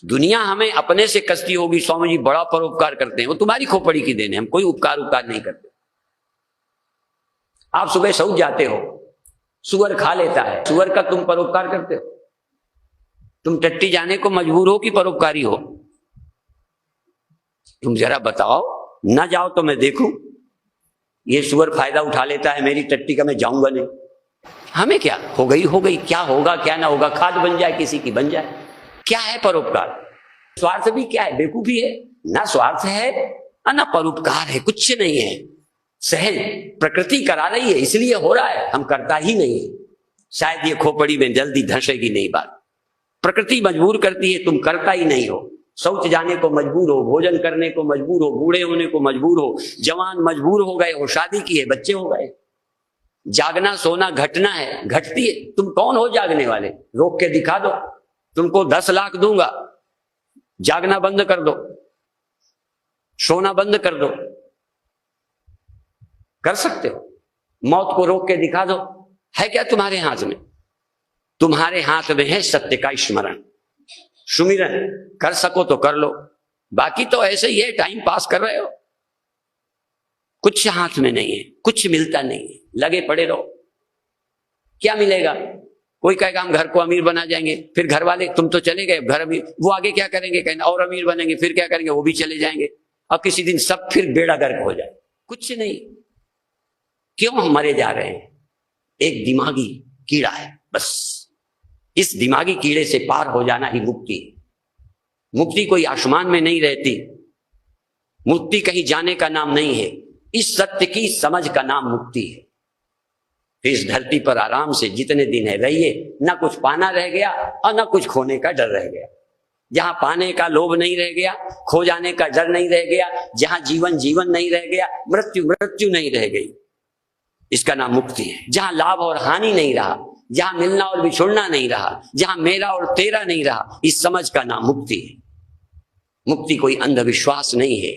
दुनिया हमें अपने से कसती होगी, स्वामी जी बड़ा परोपकार करते हैं, वो तुम्हारी खोपड़ी की देन है, हम कोई उपकार नहीं करते। आप सुबह सो जाते हो, सुअर खा लेता है, सुअर का तुम परोपकार करते हो? तुम टट्टी जाने को मजबूर हो कि परोपकारी हो? तुम जरा बताओ, ना जाओ तो मैं देखूं। ये सुअर फायदा उठा लेता है मेरी टट्टी का, मैं जाऊंगा नहीं। हमें क्या, हो गई, क्या होगा क्या ना होगा, खाद बन जाए किसी की बन जाए। क्या है परोपकार? स्वार्थ भी क्या है? बेवकूफी है ना, स्वार्थ है और ना परोपकार है, कुछ नहीं है। सहज प्रकृति करा रही है, इसलिए हो रहा है, हम करता ही नहीं है। शायद ये खोपड़ी में जल्दी धंसेगी नहीं बात, प्रकृति मजबूर करती है, तुम करता ही नहीं हो। शौच जाने को मजबूर हो, भोजन करने को मजबूर हो, बूढ़े होने को मजबूर हो, जवान मजबूर हो गए हो, शादी की है, बच्चे हो गए। जागना सोना घटना है, घटती है। तुम कौन हो जागने वाले? रोक के दिखा दो, तुमको 10 लाख दूंगा, जागना बंद कर दो, सोना बंद कर दो। कर सकते हो? मौत को रोक के दिखा दो। है क्या तुम्हारे हाथ में? तुम्हारे हाथ में है सत्य का स्मरण, सुमिरन। कर सको तो कर लो, बाकी तो ऐसे ही है, टाइम पास कर रहे हो। कुछ हाथ में नहीं है, कुछ मिलता नहीं है, लगे पड़े रहो। क्या मिलेगा? कोई कहेगा हम घर को अमीर बना जाएंगे, फिर घर वाले, तुम तो चले गए घर अमीर, वो आगे क्या करेंगे? कहना और अमीर बनेंगे, फिर क्या करेंगे? वो भी चले जाएंगे, और किसी दिन सब फिर बेड़ा गर्क हो जाए। कुछ नहीं। क्यों हम मरे जा रहे हैं? एक दिमागी कीड़ा है, बस। इस दिमागी कीड़े से पार हो जाना ही मुक्ति है। मुक्ति कोई आसमान में नहीं रहती, मुक्ति कहीं जाने का नाम नहीं है। इस सत्य की समझ का नाम मुक्ति है। इस धरती पर आराम से जितने दिन है रहिए, ना कुछ पाना रह गया और ना कुछ खोने का डर रह गया। जहां पाने का लोभ नहीं रह गया, खो जाने का डर नहीं रह गया, जहां जीवन जीवन नहीं रह गया, मृत्यु मृत्यु नहीं रह गई, इसका नाम मुक्ति है। जहां लाभ और हानि नहीं रहा, जहां मिलना और बिछुड़ना नहीं रहा, जहां मेरा और तेरा नहीं रहा, इस समझ का नाम मुक्ति है। मुक्ति कोई अंधविश्वास नहीं है,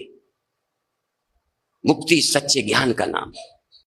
मुक्ति सच्चे ज्ञान का नाम है।